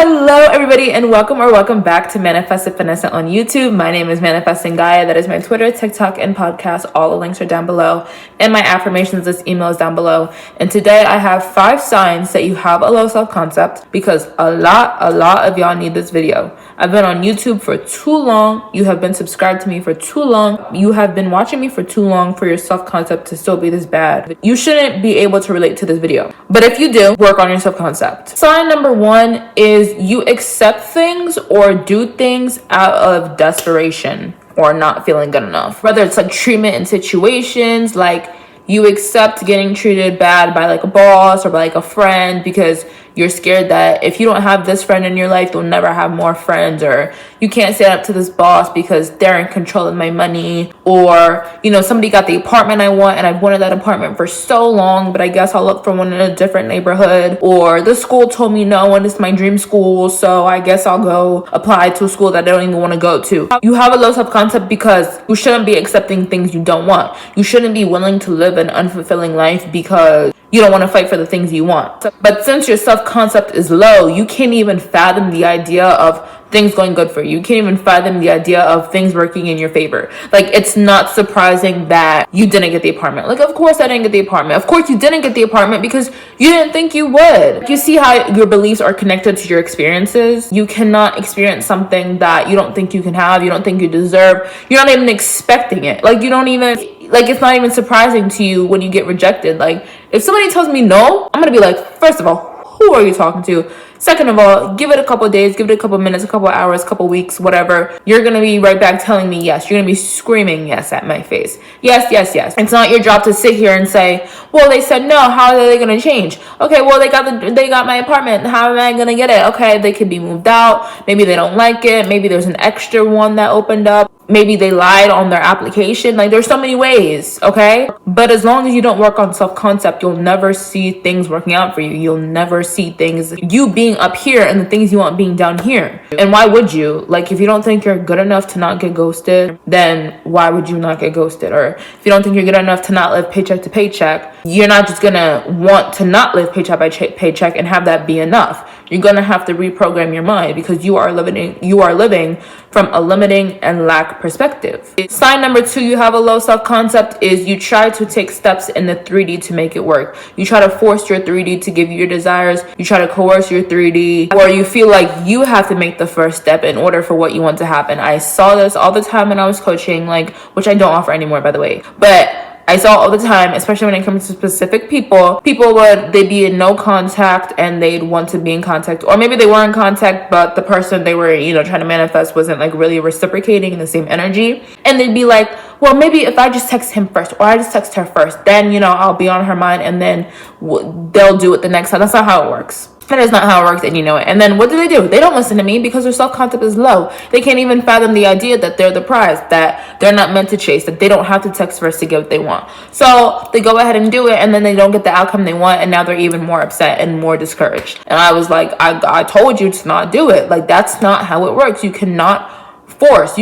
Hello everybody and welcome back to Manifest with Finesse on YouTube. My name is Manifesting Gaia. That is my Twitter, TikTok, and podcast. All the links are down below. And my affirmations list email is down below. And today I have 5 signs that you have a low self-concept, because a lot of y'all need this video. I've been on YouTube for too long. You have been subscribed to me for too long. You have been watching me for too long for your self-concept to still be this bad. You shouldn't be able to relate to this video. But if you do, work on your self-concept. Sign number 1 is you accept things or do things out of desperation or not feeling good enough. Whether it's like treatment in situations, like you accept getting treated bad by like a boss or by like a friend because you're scared that if you don't have this friend in your life, you'll never have more friends, or you can't stand up to this boss because they're in control of my money, or, you know, somebody got the apartment I want and I've wanted that apartment for so long, but I guess I'll look for one in a different neighborhood, or the school told me no and it's my dream school, so I guess I'll go apply to a school that I don't even want to go to. You have a low self-concept because you shouldn't be accepting things you don't want. You shouldn't be willing to live an unfulfilling life because you don't want to fight for the things you want. But since your self-concept is low, you can't even fathom the idea of things going good for you. You can't even fathom the idea of things working in your favor. Like, it's not surprising that you didn't get the apartment. Like, of course I didn't get the apartment. Of course you didn't get the apartment because you didn't think you would. You see how your beliefs are connected to your experiences? You cannot experience something that you don't think you can have, you don't think you deserve. You're not even expecting it. Like, you don't even, like, it's not even surprising to you when you get rejected. Like, if somebody tells me no, I'm gonna be like, first of all, who are you talking to? Second of all, give it a couple of days, give it a couple of minutes, a couple of hours, a couple of weeks, whatever. You're going to be right back telling me yes. You're going to be screaming yes at my face. Yes, yes, yes. It's not your job to sit here and say, well, they said no. How are they going to change? Okay, well, they got my apartment. How am I going to get it? Okay, they could be moved out. Maybe they don't like it. Maybe there's an extra one that opened up. Maybe they lied on their application. Like, there's so many ways, okay? But as long as you don't work on self-concept, you'll never see things working out for you. You'll never see things, you being up here and the things you want being down here. And why would you? Like, if you don't think you're good enough to not get ghosted, then why would you not get ghosted? Or if you don't think you're good enough to not live paycheck to paycheck, you're not just gonna want to not live paycheck by paycheck and have that be enough. You're gonna have to reprogram your mind because you are living from a limiting and lack perspective. Sign number 2, you have a low self-concept, is you try to take steps in the 3D to make it work. You try to force your 3D to give you your desires. You try to coerce your 3D, or you feel like you have to make the first step in order for what you want to happen. I saw this all the time when I was coaching, like, which I don't offer anymore, by the way, but I saw all the time, especially when it comes to specific people they'd be in no contact and they'd want to be in contact, or maybe they were in contact, but the person they were, trying to manifest wasn't like really reciprocating the same energy. And they'd be like, well, maybe if I just text him first, or I just text her first, then, I'll be on her mind and then they'll do it the next time. That's not how it works. That is not how it works, and you know it. And then what do? They don't listen to me because their self-concept is low. They can't even fathom the idea that they're the prize, that they're not meant to chase, that they don't have to text first to get what they want. So they go ahead and do it, and then they don't get the outcome they want, and now they're even more upset and more discouraged. And I was like, I told you to not do it. Like, that's not how it works. You cannot force.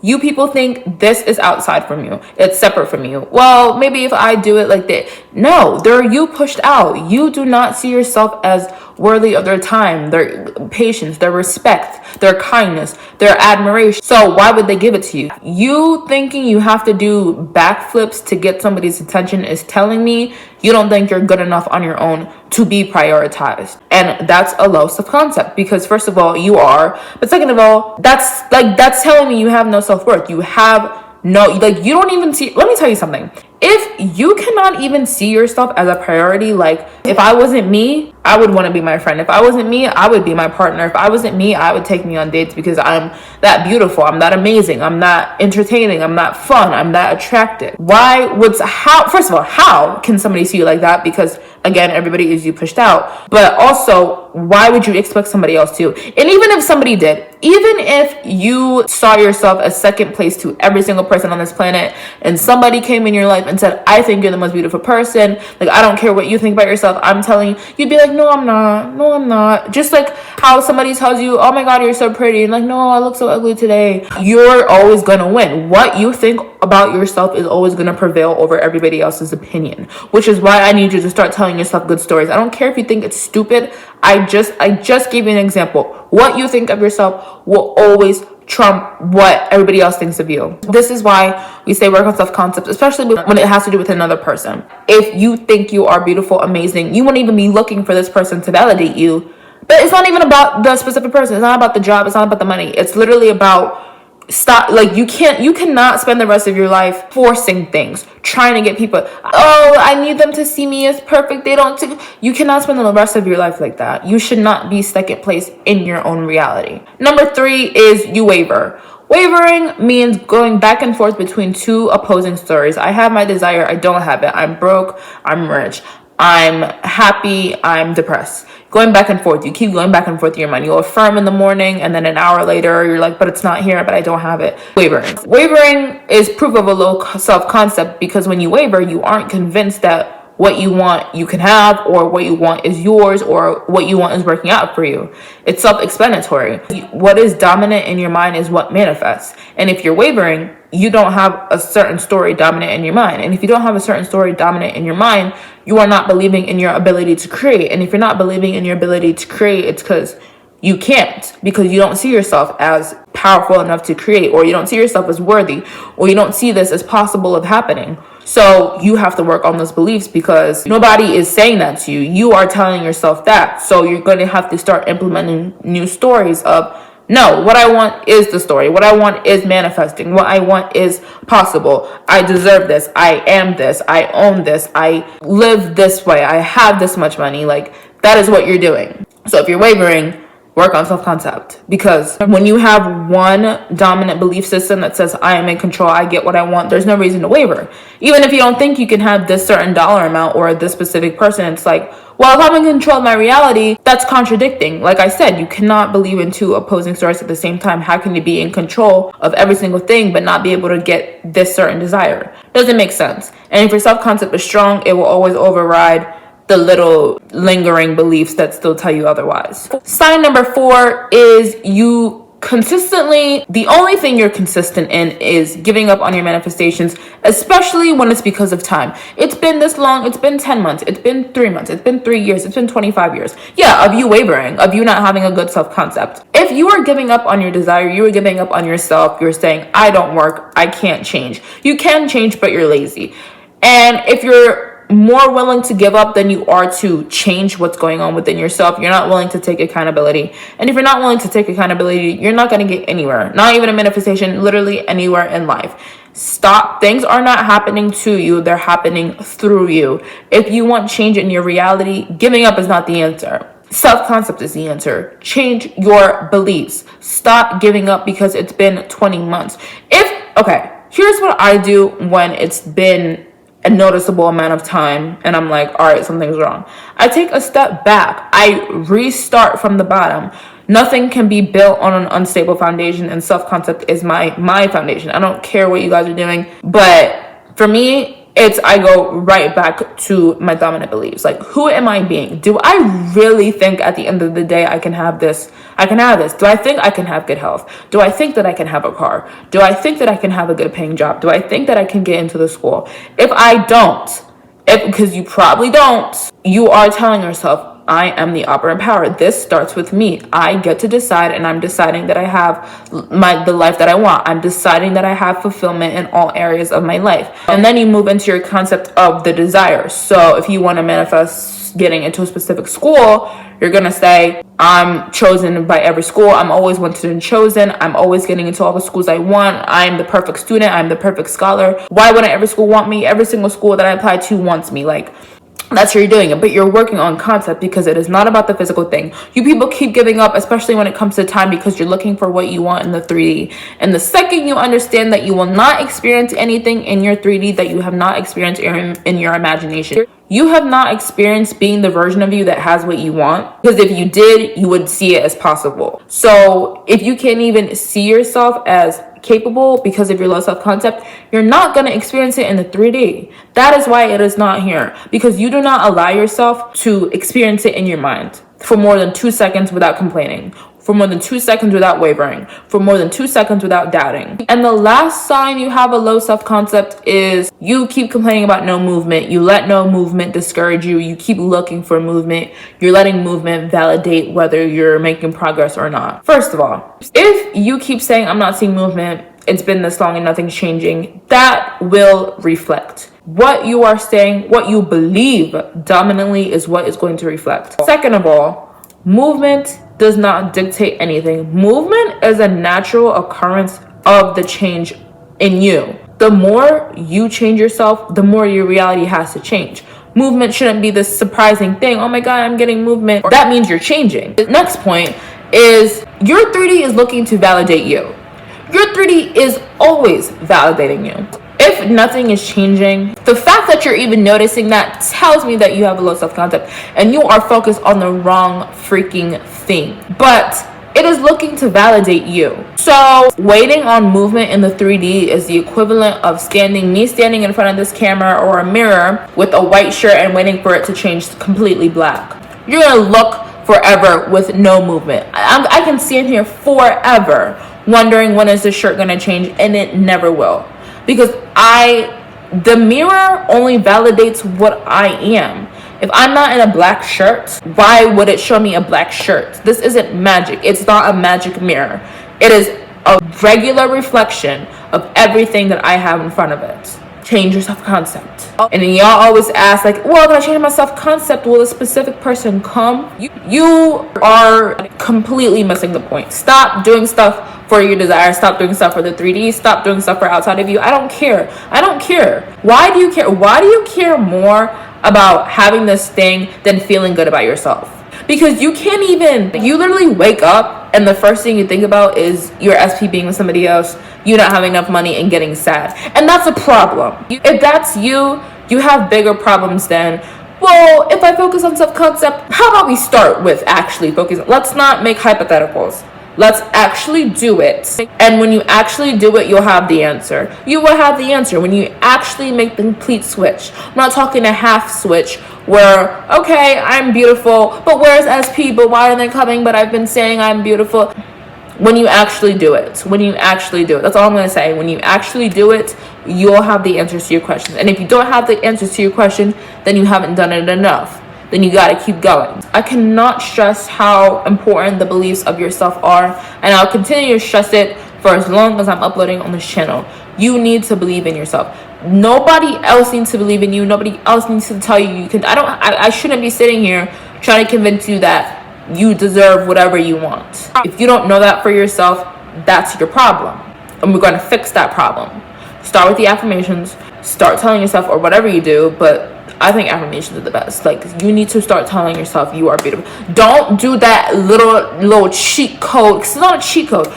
You people think this is outside from you. It's separate from you. Well, maybe if I do it like that. No, you pushed out. You do not see yourself as worthy of their time, their patience, their respect, their kindness, their admiration. So why would they give it to you? You thinking you have to do backflips to get somebody's attention is telling me you don't think you're good enough on your own to be prioritized. And that's a low self-concept, because first of all, you are, but second of all, that's telling me you have no self-worth. You have no, like, you don't even see. Let me tell you something. If you cannot even see yourself as a priority, like, if I wasn't me, I would want to be my friend. If I wasn't me, I would be my partner. If I wasn't me, I would take me on dates because I'm that beautiful, I'm that amazing, I'm that entertaining, I'm that fun, I'm that attractive. First of all, how can somebody see you like that? Because again, everybody is you pushed out. But also, why would you expect somebody else to? And even if somebody did, even if you saw yourself as second place to every single person on this planet, and somebody came in your life and said, I think you're the most beautiful person, like, I don't care what you think about yourself, I'm telling you, you'd be like, no, I'm not. Just like how somebody tells you, oh my God, you're so pretty, and like, no, I look so ugly today. You're always gonna win. What you think about yourself is always gonna prevail over everybody else's opinion, which is why I need you to start telling yourself good stories. I don't care if you think it's stupid. I just gave you an example. What you think of yourself will always trump what everybody else thinks of you. This is why we say work on self-concept, especially when it has to do with another person. If you think you are beautiful, amazing, you won't even be looking for this person to validate you. But it's not even about the specific person. It's not about the job. It's not about the money. It's literally about you cannot spend the rest of your life forcing things, trying to get people, oh, I need them to see me as perfect. You cannot spend the rest of your life like that. You should not be second place in your own reality. Number 3 is you waver. Wavering means going back and forth between two opposing stories. I have my desire, I don't have it. I'm broke, I'm rich. I'm happy, I'm depressed. Going back and forth. You keep going back and forth in your mind. You'll affirm in the morning, and then an hour later, you're like, but it's not here, but I don't have it. Wavering. Wavering is proof of a low self-concept, because when you waver, you aren't convinced that what you want you can have, or what you want is yours, or what you want is working out for you. It's self-explanatory. What is dominant in your mind is what manifests. And if you're wavering, you don't have a certain story dominant in your mind. And if you don't have a certain story dominant in your mind, you are not believing in your ability to create. And if you're not believing in your ability to create, it's because you can't, because you don't see yourself as powerful enough to create, or you don't see yourself as worthy, or you don't see this as possible of happening. So you have to work on those beliefs, because nobody is saying that to you. You are telling yourself that. So you're going to have to start implementing new stories of, no, what I want is the story. What I want is manifesting. What I want is possible. I deserve this. I am this. I own this. I live this way. I have this much money. Like, that is what you're doing. So if you're wavering, work on self-concept, because when you have one dominant belief system that says, I am in control, I get what I want, there's no reason to waver. Even if you don't think you can have this certain dollar amount or this specific person, it's like, well, if I'm in control of my reality, that's contradicting. Like I said, you cannot believe in two opposing stories at the same time. How can you be in control of every single thing but not be able to get this certain desire? Doesn't make sense. And if your self-concept is strong, it will always override the little lingering beliefs that still tell you otherwise. Sign number 4 is you consistently, the only thing you're consistent in is giving up on your manifestations, especially when it's because of time. It's been this long, it's been 10 months, it's been 3 months, it's been 3 years, it's been 25 years. Yeah, of you wavering, of you not having a good self-concept. If you are giving up on your desire, you are giving up on yourself, you're saying, I don't work, I can't change. You can change, but you're lazy. And if you're more willing to give up than you are to change what's going on within yourself, you're not willing to take accountability. And if you're not willing to take accountability, you're not going to get anywhere. Not even a manifestation, literally anywhere in life. Stop. Things are not happening to you, they're happening through you. If you want change in your reality, giving up is not the answer. Self-concept is the answer. Change your beliefs. Stop giving up because it's been 20 months. Here's what I do when it's been a noticeable amount of time and I'm like, all right, something's wrong. I take a step back. I restart from the bottom. Nothing can be built on an unstable foundation, and self-concept is my foundation. I don't care what you guys are doing, but for me, I go right back to my dominant beliefs. Like, who am I being? Do I really think at the end of the day I can have this? I can have this. Do I think I can have good health? Do I think that I can have a car? Do I think that I can have a good paying job? Do I think that I can get into the school? If I don't, because you probably don't, you are telling yourself, I am the operant power. This starts with me. I get to decide, and I'm deciding that I have the life that I want. I'm deciding that I have fulfillment in all areas of my life. And then you move into your concept of the desire. So if you want to manifest getting into a specific school, you're going to say, I'm chosen by every school. I'm always wanted and chosen. I'm always getting into all the schools I want. I'm the perfect student. I'm the perfect scholar. Why wouldn't every school want me? Every single school that I apply to wants me. Like, that's how you're doing it, but you're working on concept, because it is not about the physical thing. You people keep giving up, especially when it comes to time, because you're looking for what you want in the 3D. And the second you understand that you will not experience anything in your 3D that you have not experienced in your imagination, you have not experienced being the version of you that has what you want. Because if you did, you would see it as possible. So if you can't even see yourself as capable because of your low self-concept, you're not going to experience it in the 3D. That is why it is not here, because you do not allow yourself to experience it in your mind for more than 2 seconds without complaining, for more than 2 seconds without wavering, for more than 2 seconds without doubting. And the last sign you have a low self-concept is you keep complaining about no movement. You let no movement discourage you. You keep looking for movement. You're letting movement validate whether you're making progress or not. First of all, if you keep saying, I'm not seeing movement, it's been this long and nothing's changing, that will reflect. What you are saying, what you believe dominantly is what is going to reflect. Second of all, movement does not dictate anything. Movement is a natural occurrence of the change in you. The more you change yourself, the more your reality has to change. Movement shouldn't be this surprising thing. Oh my God, I'm getting movement. That means you're changing. The next point is your 3D is looking to validate you. Your 3D is always validating you. If nothing is changing, the fact that you're even noticing that tells me that you have a low self-concept and you are focused on the wrong freaking thing. But it is looking to validate you. So waiting on movement in the 3D is the equivalent of me standing in front of this camera or a mirror with a white shirt and waiting for it to change completely black. You're gonna look forever with no movement. I can stand here forever wondering when is this shirt gonna change, and it never will. Because the mirror only validates what I am. If I'm not in a black shirt, why would it show me a black shirt? This isn't magic. It's not a magic mirror. It is a regular reflection of everything that I have in front of it. Change your self-concept. And then y'all always ask, like, well, if I change my self-concept, will a specific person come? You are completely missing the point. Stop doing stuff for your desire. Stop doing stuff for the 3D. Stop doing stuff for outside of you. I don't care. I don't care. Why do you care? Why do you care more about having this thing than feeling good about yourself? Because you literally wake up and the first thing you think about is your SP being with somebody else, you not having enough money and getting sad. And that's a problem. If that's you, you have bigger problems than, well, if I focus on self-concept, how about we start with actually focusing? Let's not make hypotheticals. Let's actually do it. And when you actually do it, you'll have the answer. You will have the answer when you actually make the complete switch. I'm not talking a half switch where, okay, I'm beautiful, but where's SP? But why aren't they coming? But I've been saying I'm beautiful. When you actually do it. When you actually do it. That's all I'm going to say. When you actually do it, you'll have the answers to your questions. And if you don't have the answers to your question, then you haven't done it enough. Then you got to keep going. I cannot stress how important the beliefs of yourself are, and I'll continue to stress it for as long as I'm uploading on this channel. You need to believe in yourself. Nobody else needs to believe in you. Nobody else needs to tell you can. I shouldn't be sitting here trying to convince you that you deserve whatever you want. If you don't know that for yourself, that's your problem, and we're going to fix that problem. Start with the affirmations. Start telling yourself, or whatever you do, but I think affirmations are the best. Like, you need to start telling yourself you are beautiful. Don't do that little cheat code. It's not a cheat code.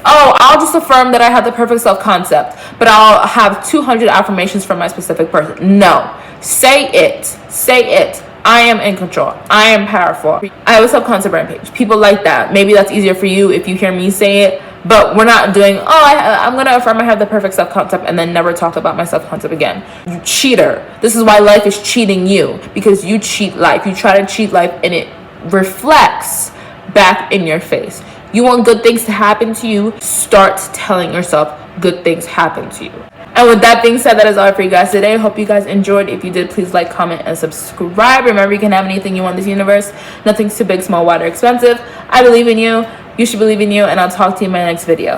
Oh, I'll just affirm that I have the perfect self-concept, but I'll have 200 affirmations for my specific person. No. Say it. Say it. I am in control. I am powerful. I have a self-concept brand page. People like that. Maybe that's easier for you if you hear me say it. But we're not doing, I'm going to affirm I have the perfect self-concept and then never talk about my self-concept again. You cheater. This is why life is cheating you. Because you cheat life. You try to cheat life and it reflects back in your face. You want good things to happen to you? Start telling yourself good things happen to you. And with that being said, that is all for you guys today. Hope you guys enjoyed. If you did, please like, comment, and subscribe. Remember, you can have anything you want in this universe. Nothing's too big, small, wide, or expensive. I believe in you. You should believe in you, and I'll talk to you in my next video.